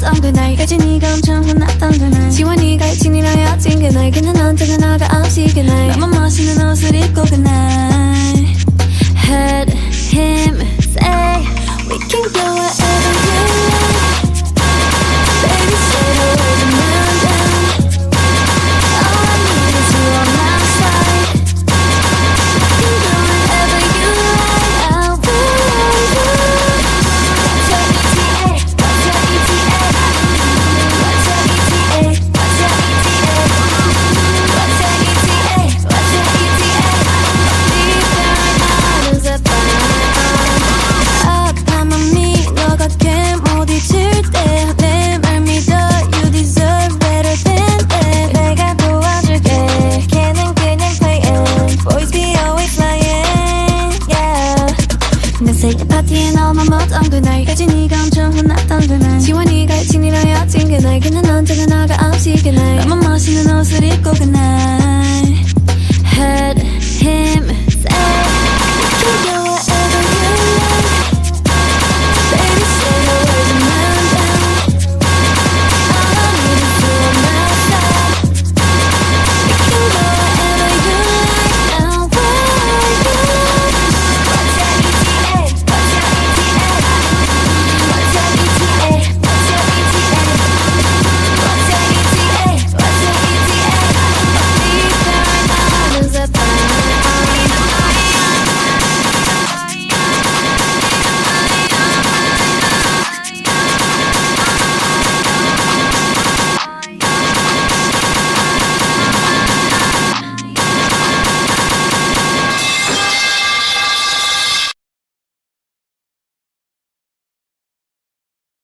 멈췄던 그날 여진이가 엄청 혼났던 그날 지원이가 여친이랑 여친 그날 걔는 언제나 나가 없이 그날 나만 멋있는 옷을 입고 그날 Heard him say we can go wherever you like Baby say the word and I'm down All I need is you on my side We can go wherever you like I'll be with you What's your ETA? What's your ETA? What's your ETA? What's your ETA? What's your ETA? What's your ETA? Deep down I lose a 아파만 미 너가 꽤못 잊을 때 내 말 믿어 You deserve better than that 내가 도와줄게 걔는 그냥 playing Boys be always lying Yeah 내 생일 파티에 너만 묻던 그날 여진이가 엄청 혼났던 그날 지원이가 여친이랑 여친 그날 걔는 언제나 나가 없이 그날 나만 멋있는 옷을 입고 그날